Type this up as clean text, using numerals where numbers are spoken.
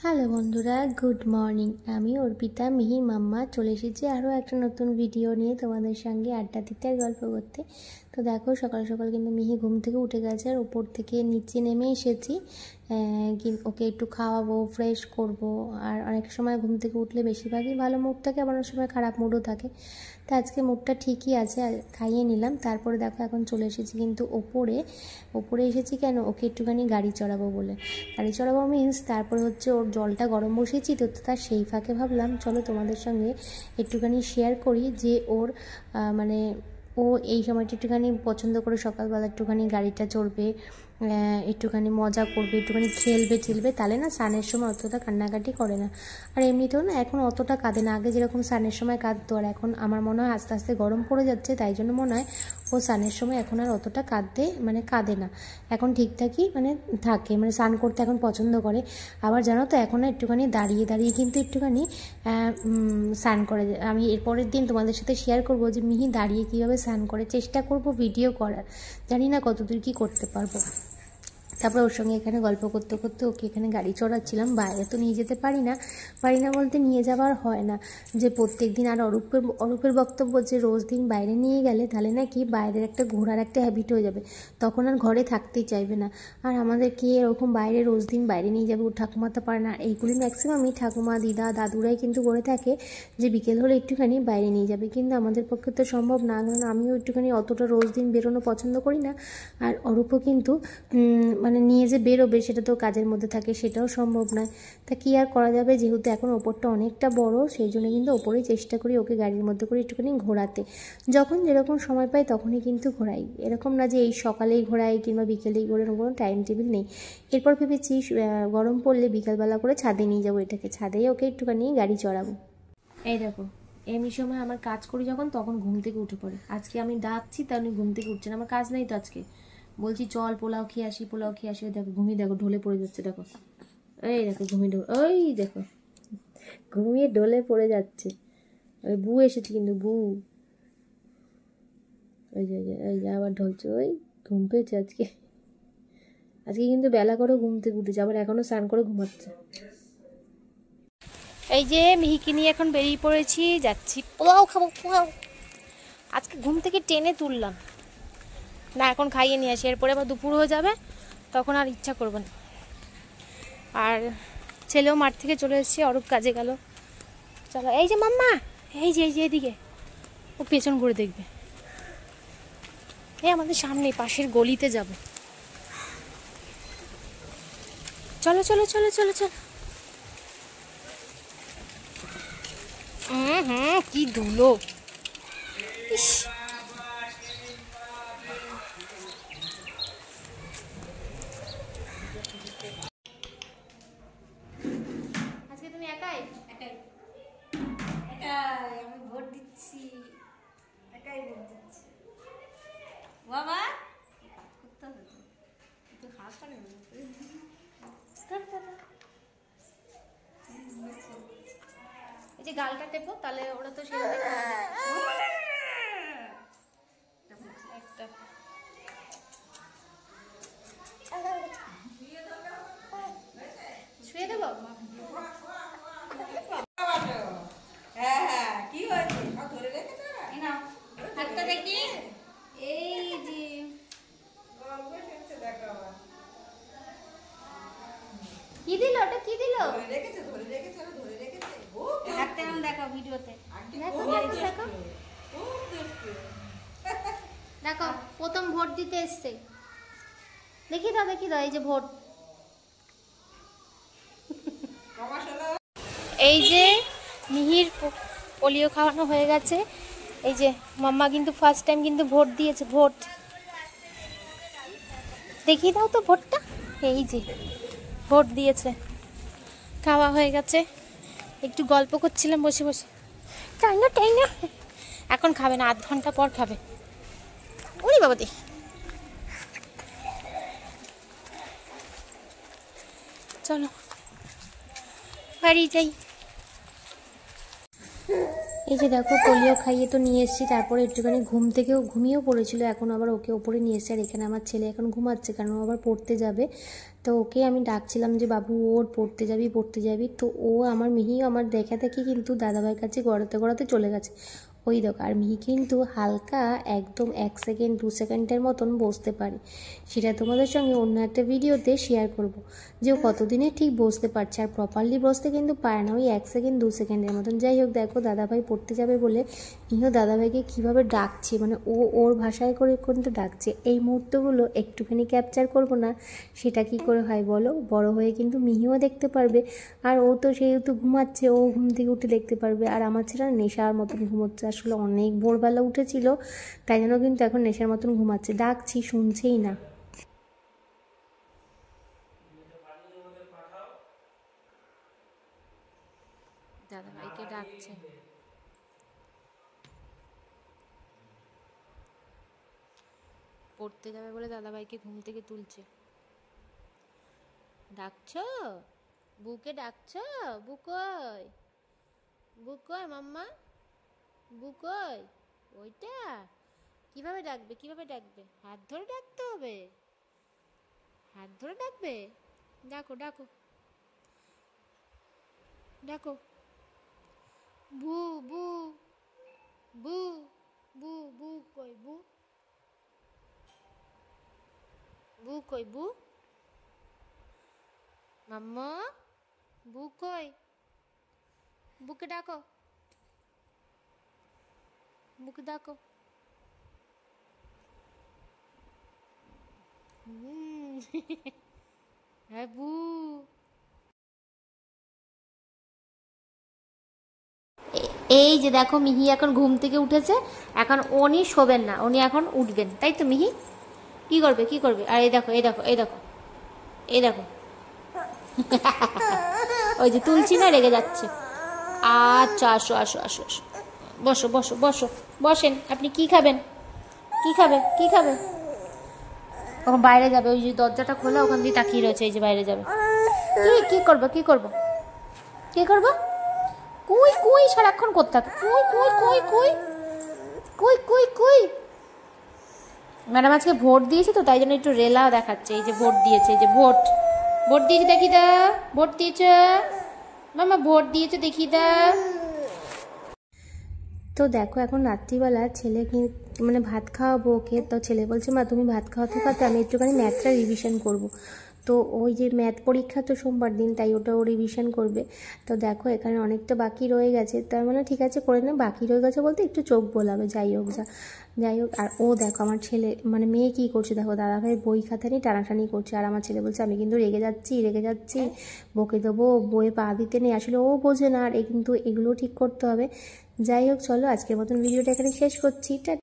Hello বন্ধুরা, good morning. আমি অর্পিতা মিহি মাম্মা চলে এসেছি আরও একটা নতুন ভিডিও নিয়ে তোমাদের সঙ্গে আড্ডা দিতে আর গল্প করতে। তো দেখো, সকাল সকাল কিন্তু মিহি ঘুম থেকে উঠে গেছে আর ওপর থেকে নিচে নেমে এসেছি। ওকে একটু খাওয়াবো, ফ্রেশ করব। আর অনেক সময় ঘুম থেকে উঠলে বেশিরভাগই ভালো মুড থাকে, আবার অনেক সময় খারাপ মুডও থাকে। তো আজকে মুডটা ঠিকই আছে, আর খাইয়ে নিলাম। তারপরে দেখো এখন চলে এসেছি কিন্তু ওপরে এসেছি কেন, ওকে একটুখানি গাড়ি চড়াবো বলে। গাড়ি চড়াবো মিন্স তারপরে হচ্ছে ওর জলটা গরম বসিয়েছি, তো তার সেই ফাঁকে ভাবলাম চলো তোমাদের সঙ্গে একটুখানি শেয়ার করি যে ওর ও এই সময়টা একটুখানি পছন্দ করে সকালবেলা একটুখানি গাড়িটা চড়বে, একটুখানি মজা করবে, একটুখানি খেলবে, তাহলে না স্নানের সময় অতটা কান্নাকাটি করে না। আর এমনিতেও না এখন অতটা কাঁদে না, আগে যেরকম স্নানের সময় কাঁদতো। আর এখন আমার মনে হয় আস্তে আস্তে গরম পড়ে যাচ্ছে, তাই জন্য মনে হয় ও স্নানের সময় এখন আর অতটা কাঁদে না। এখন ঠিকঠাকই থাকে, স্নান করতে এখন পছন্দ করে। আবার জানো তো এখন একটুখানি দাঁড়িয়ে কিন্তু একটুখানি স্নান করে। আমি এরপরের দিন তোমাদের সাথে শেয়ার করবো যে মিহি দাঁড়িয়ে কীভাবে স্নান করে, চেষ্টা করব ভিডিও করার, জানি না কতদূর কী করতে পারবো। তারপরে ওর সঙ্গে এখানে গল্প করতে করতে ওকে এখানে গাড়ি চড়াচ্ছিলাম। বাইরে তো নিয়ে যেতে পারি না বলতে নিয়ে যাওয়ার হয় না যে প্রত্যেক দিন। আর অরূপের বক্তব্য যে রোজ দিন বাইরে নিয়ে গেলে তাহলে নাকি বাইরের একটা ঘোরার একটা হ্যাবিট হয়ে যাবে, তখন আর ঘরে থাকতেই চাইবে না। আর আমাদের কি এরকম রোজ দিন বাইরে নিয়ে যাবে, ও ঠাকুমা তো পারে না। এইগুলি ম্যাক্সিমামই ঠাকুমা, দিদা, দাদুরাই কিন্তু করে থাকে যে বিকেল হলে একটুখানি বাইরে নিয়ে যাবে, কিন্তু আমাদের পক্ষে তো সম্ভব না, কারণ আমিও একটুখানি অতটা রোজ দিন বেরোনো পছন্দ করি না। আর অরূপও কিন্তু নিয়ে যে বেরোবে সেটা তো কাজের মধ্যে থাকে, সেটাও সম্ভব নয়। তা কী আর করা যাবে, যেহেতু এখন ওপরটা অনেকটা বড়, সেই জন্য কিন্তু ওপরেই চেষ্টা করি ওকে গাড়ির মধ্যে করে একটুখানি ঘোরাতে। যখন যেরকম সময় পাই তখনই কিন্তু ঘোরাই, এরকম না যে এই সকালেই ঘোরাই কিংবা বিকেলেই ঘোরাই, কোনো টাইম টেবিল নেই। এরপর ভেবেছি গরম পড়লে বিকালবেলা করে ছাদে নিয়ে যাবো, এটাকে ছাদেই ওকে একটুখানি গাড়ি চড়াবো। এই দেখো, এমনি সময় আমার কাজ করি যখন, তখন ঘুম থেকে উঠে পড়ে। আজকে আমি ডাকছি তা উনি ঘুম থেকে উঠছেন, আমার কাজ নেই তো আজকে। বলছি চল পোলাও খেয়ে আসি, দেখো দেখো ঢলে পড়ে যাচ্ছে, দেখো এই দেখো ঘুমিয়ে ঢলে পড়ে যাচ্ছে। ওই বউ এসেছে কিন্তু ওই যে আবার ঢলছে, ওই ঘুম পেয়েছে আজকে কিন্তু বেলা করে ঘুম থেকে উঠেছে, আবার এখনো স্নান করে ঘুমাচ্ছে। এই যে মিহিকে নিয়ে এখন বেরিয়ে পড়েছি, যাচ্ছি পোলাও খাবো। আজকে ঘুম থেকে টেনে তুললাম না, এখন খাইয়ে নিয়ে আসি, এরপরে আবার দুপুর হয়ে যাবে, তখন আর ইচ্ছা করবে না। আর ছেলেও মাঠ থেকে চলে এসেছে, অরূপ কাজে গেল। চলো, এই যে মাম্মা, এই যে এদিকে, ও পেছন ঘুরে দেখবে। এই আমাদের সামনে পাশের গলিতে যাব। চলো কি ধুলো, ইস। আজকে তুমি একাই আমি ভোট দিচ্ছি, একাই ভোট দিচ্ছি বাবা। এই যে গালটা টেপো, তাহলে ওরা তো সেভাবে একটা শুয়ে দেবো। কি হয়েছে ধরে রেখেছে হাতটা দেখি, এই যে কি দিল, ওটা কি দিল, ধরে রেখেছে হাতটা এখন দেখো ভিডিওতে, দেখো প্রথম ভোট দিতে এসছে, দেখি দাও এই যে ভোট। এই যে মিহির পোলিও খাওয়ানো হয়ে গেছে। এই যে মাম্মা কিন্তু ফার্স্ট টাইম কিন্তু ভোট দিয়েছে, ভোট দেখিয়ে দাও তো ভোটটা। এই যে ভোট দিয়েছে, খাওয়া হয়ে গেছে, একটু গল্প করছিলাম বসে টাই না এখন খাবে না, 8 ঘন্টা পর খাবে। ওরে বাবা দি, চলো বাড়ি যাই। এই যে দেখো পোলিও খাইয়ে তো নিয়ে এসেছি, তারপরে একটুখানি ঘুম থেকেও ঘুমিয়েও পড়েছিল, এখন আবার ওকে ওপরে নিয়ে এসেছে। আর এখানে আমার ছেলে এখন ঘুমাচ্ছে, কারণ ও আবার পড়তে যাবে। তো ওকে আমি ডাকছিলাম যে বাবু ওর পড়তে যাবি, তো ও আমার মিহি আমার দেখা দেখি কিন্তু দাদাভাইয়ের কাছে গড়াতে গড়াতে চলে গেছে। ওই দেখো, আর মিহি কিন্তু হালকা একদম 1 সেকেন্ড 2 সেকেন্ডের মতন বসতে পারে। সেটা তোমাদের সঙ্গে অন্য একটা ভিডিওতে শেয়ার করব যে ও কতদিনে ঠিক বসতে পারছে। আর প্রপারলি বসতে কিন্তু পারে না, ওই 1 সেকেন্ড 2 সেকেন্ডের মতন। যাই হোক, দেখো দাদাভাই পড়তে যাবে বলে মিহিও দাদাভাইকে কীভাবে ডাকছে, মানে ও ওর ভাষায় করে কিন্তু ডাকছে। এই মুহূর্তগুলো একটুখানি ক্যাপচার করব না, সেটা কি করে হয় বলো? বড় হয়ে কিন্তু মিহিও দেখতে পারবে, আর ও তো সেহেতু ঘুমাচ্ছে, ও ঘুম থেকে উঠে দেখতে পারবে। আর আমার ছেলে নেশার মতন ঘুমোচ্ছে, আসলে অনেক ভোরবেলা উঠেছিল, তাই জন্য কিন্তু এখন নেশার মতন ঘুমাচ্ছে। ডাকছি শুনছেই না। দাদাভাইকে ডাকছে, পড়তে যাবে বলে দাদাভাইকে ঘুম থেকে তুলছে। ডাকছো? বুকে ডাকছো? বুকই বুকই মাম্মা, বুকই। ওইটা কিভাবে ডাকবে, কিভাবে ডাকবে? হাত ধরে ডাকতে হবে, হাত ধরে ডাকবে। ডাকো ডাকো ডাকো, বু বু বু বু বু কই বু, বু কই বু, মাম্মা বু কই, বুকে ডাকো, বুকে ডাকো। হ্যাঁ বু। এই যে দেখো মিহি এখন ঘুম থেকে উঠেছে, এখন উনি শোবেন না, উনি এখন উঠবেন, তাই তো মিহি? কি করবে কি করবে? আর এই দেখো এই দেখো এই দেখো এই দেখো ওই যে তুলছি না, রেগে যাচ্ছে। আচ্ছা আসো আসো আসো আসো, বসো বসো বসো, বসেন। আপনি কি খাবেন? কি খাবে কি খাবে? ওখানে বাইরে যাবে, ওই যে দরজাটা খোলা, ওখান দিয়ে তাকিয়ে রয়েছে, এই যে বাইরে যাবে। কি কি করবো কি করবো কি করবো? কুই কুই সারাক্ষণ করতে থাকে, কুই কুই কুই কুই কুই কুই কুই। ম্যাডাম আজকে ভোট দিয়েছে তো, তাই জন্য একটু রেলা দেখাচ্ছে। এই যে ভোট দিয়েছে, এই যে ভোট ভোট দিয়েছে, দেখি দা ভোট দিয়েছে মামা, ভোট দিয়েছে দেখি দা। তো দেখো এখন রাত্রিবেলা ছেলে মানে ভাত খাওয়াবো ওকে, তো ছেলে বলছে মা তুমি ভাত খাওয়াতে খাওয়াতে আমি একটুখানি ম্যাথটা রিভিশন করব। তো ওই যে ম্যাথ পরীক্ষা তো সোমবার দিন, তাই ওটা ও রিভিশন করবে। তো দেখো এখানে অনেকটা বাকি রয়ে গেছে, তার মানে ঠিক আছে করে না, বাকি রয়ে গেছে বলতে একটু চোখ বোলাবে, যাই হোক। আর ও দেখো আমার ছেলে মানে মেয়ে কী করছে দেখো, দাদাভাই বই খাতা নিয়ে টানাটানি করছে, আর আমার ছেলে বলছে আমি কিন্তু রেগে যাচ্ছি, বকে দেবো, বইয়ে পা দিতে নেই। আসলে ও বোঝে না, আর কিন্তু এগুলো ঠিক করতে হবে। যাই হোক, চলো আজকের মতন ভিডিওটা এখানে শেষ করছি।